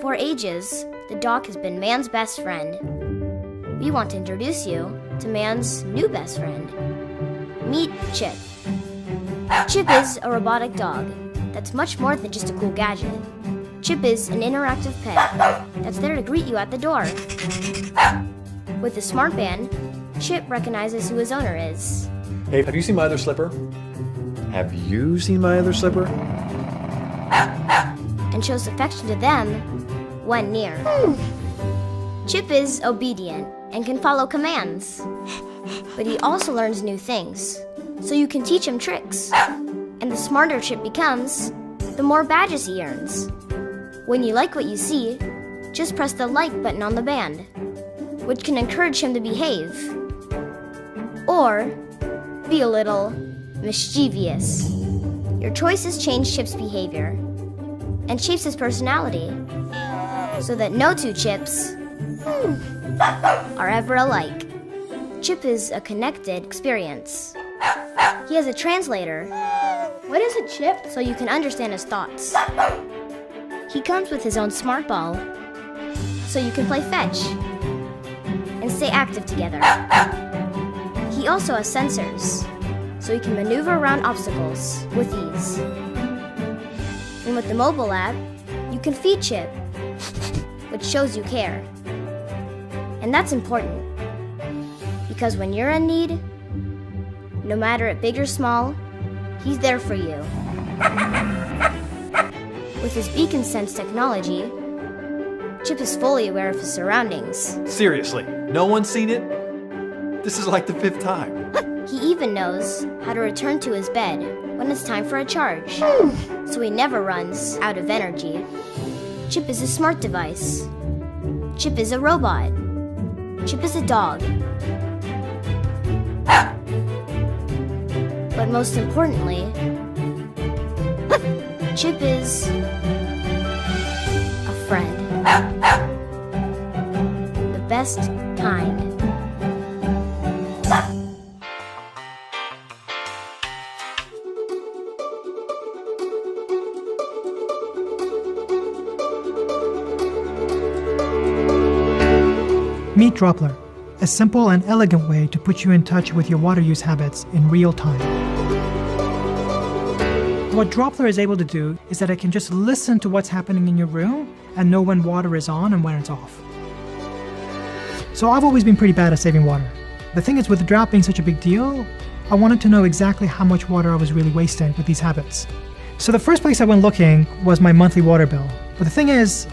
For ages, the dog has been man's best friend. We want to introduce you to man's new best friend. Meet Chip. Chip is a robotic dog that's much more than just a cool gadget. Chip is an interactive pet that's there to greet you at the door. With the smart band, Chip recognizes who his owner is. Hey, have you seen my other slipper? Have you seen my other slipper? And shows affection to them when near. Chip is obedient and can follow commands. But he also learns new things, so you can teach him tricks. And the smarter Chip becomes, the more badges he earns. When you like what you see, just press the like button on the band, which can encourage him to behave. Or be a little mischievous. Your choices change Chip's behavior and shapes his personality, so that no two Chips are ever alike. Chip is a connected experience. He has a translator. What is a chip? So you can understand his thoughts. He comes with his own smart ball, so you can play fetch and stay active together. He also has sensors, so you can maneuver around obstacles with ease. And with the mobile app, you can feed Chip, which shows you care. And that's important, because when you're in need, no matter it big or small, he's there for you. With his beacon sense technology, Chip is fully aware of his surroundings. Seriously, no one's seen it? This is like the 5th time. He even knows how to return to his bed when it's time for a charge, so he never runs out of energy. Chip is a smart device. Chip is a robot. Chip is a dog. But most importantly, Chip is a friend. The best kind. Meet Droppler, a simple and elegant way to put you in touch with your water use habits in real time. What Droppler is able to do is that it can just listen to what's happening in your room and know when water is on and when it's off. So I've always been pretty bad at saving water. The thing is, with the drought being such a big deal, I wanted to know exactly how much water I was really wasting with these habits. So the first place I went looking was my monthly water bill. But the thing is,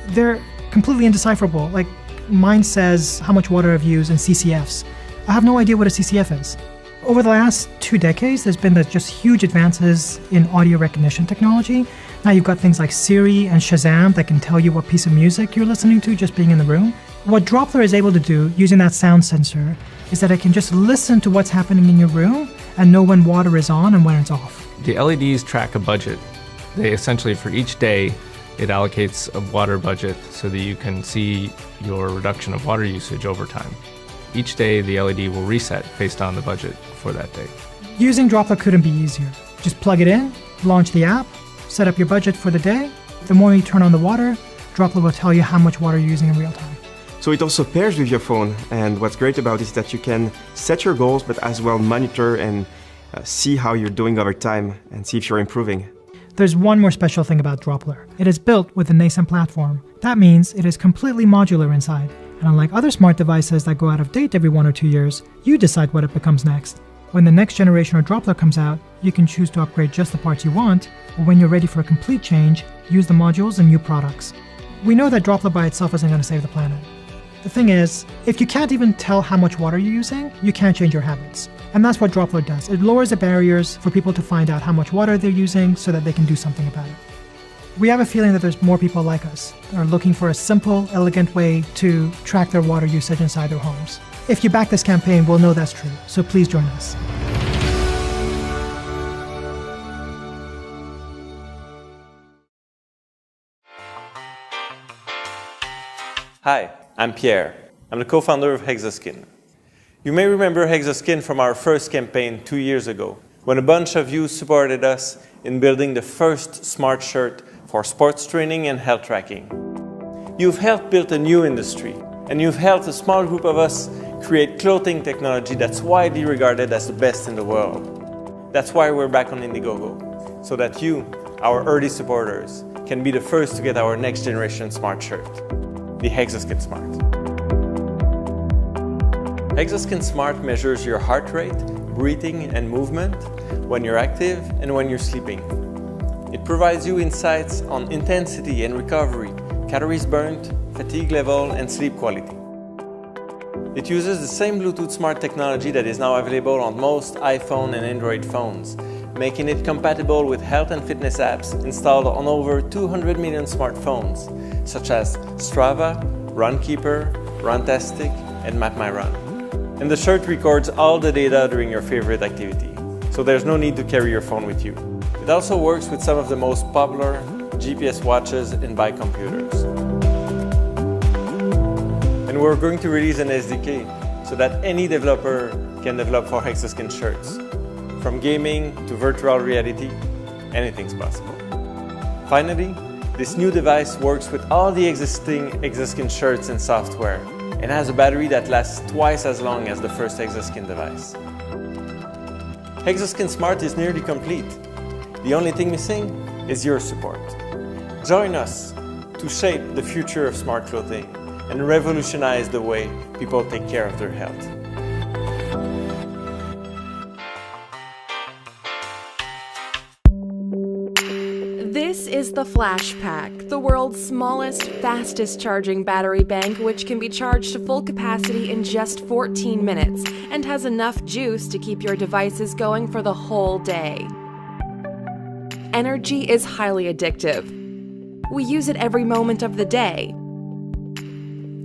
they're completely indecipherable. Like, mine says how much water I've used in CCFs. I have no idea what a CCF is. Over the last 2 decades, there's been just huge advances in audio recognition technology. Now you've got things like Siri and Shazam that can tell you what piece of music you're listening to just being in the room. What Droppler is able to do using that sound sensor is that it can just listen to what's happening in your room and know when water is on and when it's off. The LEDs track a budget. They essentially, for each day, it allocates a water budget so that you can see your reduction of water usage over time. Each day, the LED will reset based on the budget for that day. Using Droppler couldn't be easier. Just plug it in, launch the app, set up your budget for the day. The moment you turn on the water, Droppler will tell you how much water you're using in real time. So it also pairs with your phone, and what's great about it is that you can set your goals, but as well monitor and see how you're doing over time and see if you're improving. There's one more special thing about Droppler. It is built with a nascent platform. That means it is completely modular inside. And unlike other smart devices that go out of date every 1 or 2 years, you decide what it becomes next. When the next generation of Droppler comes out, you can choose to upgrade just the parts you want, or when you're ready for a complete change, use the modules and new products. We know that Droppler by itself isn't going to save the planet. The thing is, if you can't even tell how much water you're using, you can't change your habits. And that's what Droppler does. It lowers the barriers for people to find out how much water they're using so that they can do something about it. We have a feeling that there's more people like us that are looking for a simple, elegant way to track their water usage inside their homes. If you back this campaign, we'll know that's true, so please join us. Hi, I'm Pierre. I'm the co-founder of Hexaskin. You may remember Hexaskin from our first campaign 2 years ago, when a bunch of you supported us in building the first smart shirt for sports training and health tracking. You've helped build a new industry, and you've helped a small group of us create clothing technology that's widely regarded as the best in the world. That's why we're back on Indiegogo, so that you, our early supporters, can be the first to get our next generation smart shirt, the Hexaskin Smart. Hexaskin Smart measures your heart rate, breathing and movement when you're active and when you're sleeping. It provides you insights on intensity and recovery, calories burnt, fatigue level, and sleep quality. It uses the same Bluetooth Smart technology that is now available on most iPhone and Android phones, making it compatible with health and fitness apps installed on over 200 million smartphones, such as Strava, Runkeeper, Runtastic, and MapMyRun. And the shirt records all the data during your favorite activity, so there's no need to carry your phone with you. It also works with some of the most popular GPS watches and bike computers. And we're going to release an SDK so that any developer can develop for Hexaskin shirts. From gaming to virtual reality, anything's possible. Finally, this new device works with all the existing Hexaskin shirts and software, and has a battery that lasts twice as long as the first Hexaskin device. Hexaskin Smart is nearly complete. The only thing missing is your support. Join us to shape the future of smart clothing and revolutionize the way people take care of their health. This is the Flash Pack, the world's smallest, fastest charging battery bank, which can be charged to full capacity in just 14 minutes and has enough juice to keep your devices going for the whole day. Energy is highly addictive. We use it every moment of the day.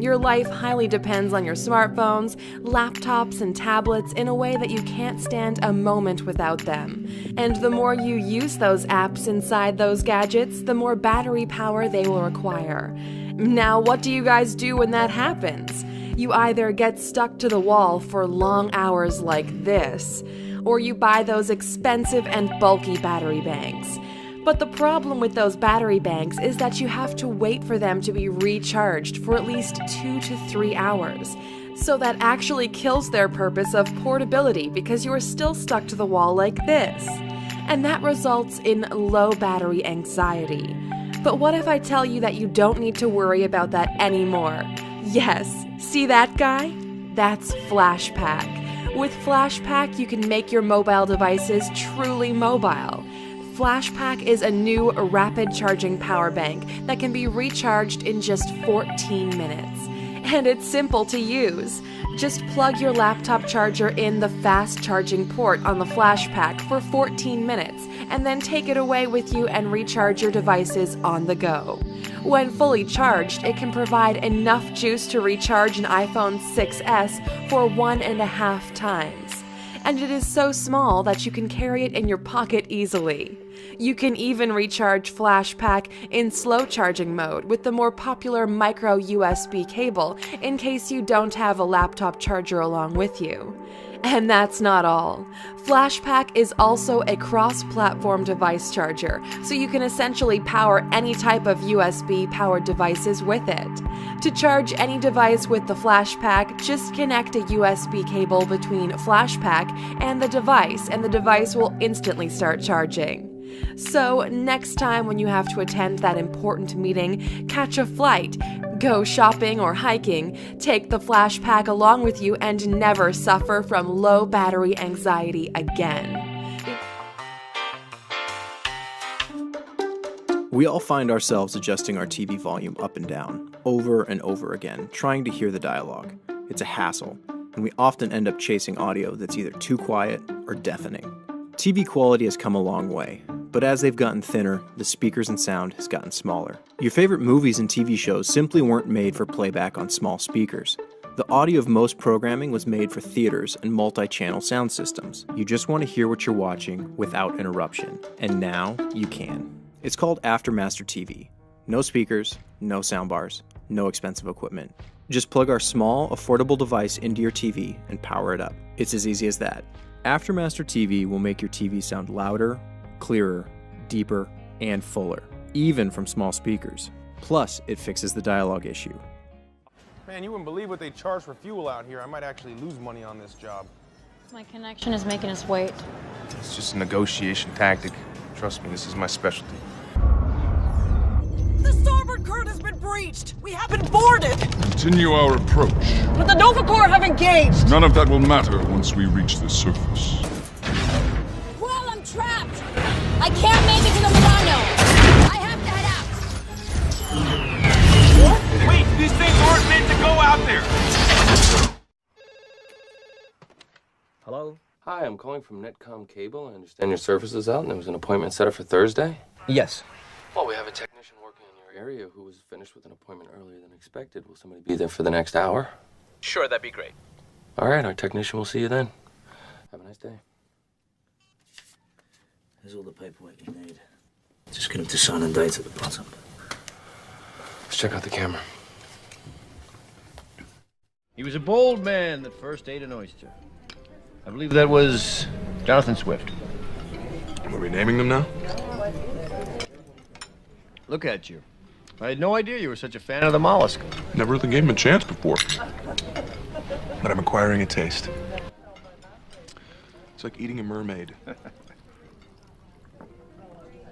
Your life highly depends on your smartphones, laptops, and tablets in a way that you can't stand a moment without them. And the more you use those apps inside those gadgets, the more battery power they will require. Now, what do you guys do when that happens? You either get stuck to the wall for long hours like this, or you buy those expensive and bulky battery banks. But the problem with those battery banks is that you have to wait for them to be recharged for at least 2 to 3 hours. So that actually kills their purpose of portability because you are still stuck to the wall like this. And that results in low battery anxiety. But what if I tell you that you don't need to worry about that anymore? Yes, see that guy? That's FlashPack. With FlashPack, you can make your mobile devices truly mobile. FlashPack is a new rapid charging power bank that can be recharged in just 14 minutes. And it's simple to use. Just plug your laptop charger in the fast charging port on the FlashPack for 14 minutes and then take it away with you and recharge your devices on the go. When fully charged, it can provide enough juice to recharge an iPhone 6S for 1.5 times. And it is so small that you can carry it in your pocket easily. You can even recharge FlashPack in slow charging mode with the more popular micro USB cable in case you don't have a laptop charger along with you. And that's not all. FlashPack is also a cross-platform device charger, so you can essentially power any type of USB-powered devices with it. To charge any device with the FlashPack, just connect a USB cable between FlashPack and the device will instantly start charging. So, next time when you have to attend that important meeting, catch a flight, go shopping or hiking, take the FlashPack along with you and never suffer from low battery anxiety again. We all find ourselves adjusting our TV volume up and down, over and over again, trying to hear the dialogue. It's a hassle, and we often end up chasing audio that's either too quiet or deafening. TV quality has come a long way, but as they've gotten thinner, the speakers and sound has gotten smaller. Your favorite movies and TV shows simply weren't made for playback on small speakers. The audio of most programming was made for theaters and multi-channel sound systems. You just want to hear what you're watching without interruption, and now you can. It's called Aftermaster TV. No speakers, no soundbars, no expensive equipment. Just plug our small, affordable device into your TV and power it up. It's as easy as that. Aftermaster TV will make your TV sound louder, clearer, deeper, and fuller, even from small speakers. Plus, it fixes the dialogue issue. Man, you wouldn't believe what they charge for fuel out here. I might actually lose money on this job. My connection is making us wait. It's just a negotiation tactic. Trust me, this is my specialty. The starboard current has been breached. We have been boarded. Continue our approach. But the Nova Corps have engaged. None of that will matter once we reach the surface. Well, I'm trapped. I can't make it to the Milano. I have to head out. What? Wait, these things aren't meant to go out there. Hello? Hi, I'm calling from Netcom Cable. I understand your service is out and there was an appointment set up for Thursday? Yes. Well, we have a technician working in your area who was finished with an appointment earlier than expected. Will somebody be there for the next hour? Sure, that'd be great. All right, our technician will see you then. Have a nice day. There's all the paperwork you need. Just get him to sign and dates at the bottom. Let's check out the camera. He was a bold man that first ate an oyster. I believe that was Jonathan Swift. Are we naming them now? Look at you. I had no idea you were such a fan of the mollusk. Never really gave him a chance before. But I'm acquiring a taste. It's like eating a mermaid.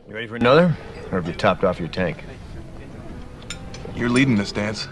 You ready for another? Or have you topped off your tank? You're leading this dance.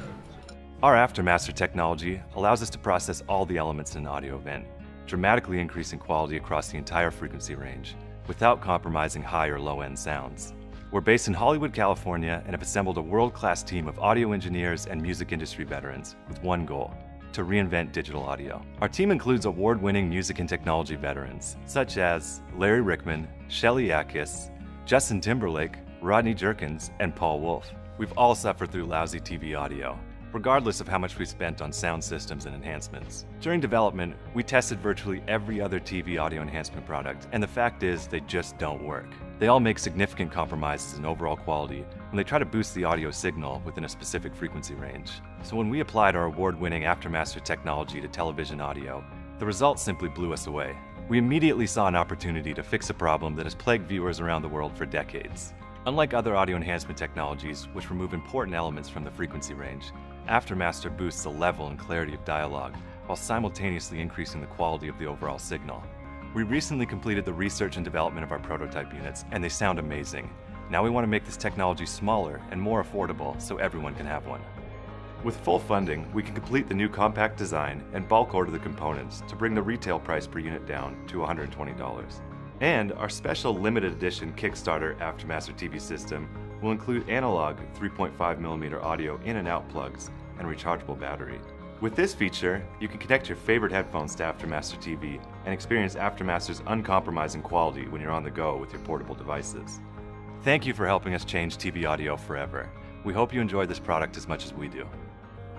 Our Aftermaster technology allows us to process all the elements in an audio event, dramatically increasing quality across the entire frequency range, without compromising high or low-end sounds. We're based in Hollywood, California, and have assembled a world-class team of audio engineers and music industry veterans with one goal: to reinvent digital audio. Our team includes award-winning music and technology veterans, such as Larry Rickman, Shelley Atkis, Justin Timberlake, Rodney Jerkins, and Paul Wolf. We've all suffered through lousy TV audio, regardless of how much we spent on sound systems and enhancements. During development, we tested virtually every other TV audio enhancement product, and the fact is, they just don't work. They all make significant compromises in overall quality when they try to boost the audio signal within a specific frequency range. So when we applied our award-winning Aftermaster technology to television audio, the results simply blew us away. We immediately saw an opportunity to fix a problem that has plagued viewers around the world for decades. Unlike other audio enhancement technologies, which remove important elements from the frequency range, Aftermaster boosts the level and clarity of dialogue while simultaneously increasing the quality of the overall signal. We recently completed the research and development of our prototype units, and they sound amazing. Now we want to make this technology smaller and more affordable so everyone can have one. With full funding, we can complete the new compact design and bulk order the components to bring the retail price per unit down to $120. And our special limited edition Kickstarter Aftermaster TV system will include analog 3.5mm audio in and out plugs and rechargeable battery. With this feature, you can connect your favorite headphones to Aftermaster TV and experience Aftermaster's uncompromising quality when you're on the go with your portable devices. Thank you for helping us change TV audio forever. We hope you enjoy this product as much as we do.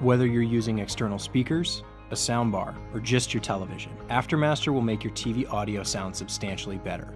Whether you're using external speakers, a soundbar, or just your television, Aftermaster will make your TV audio sound substantially better.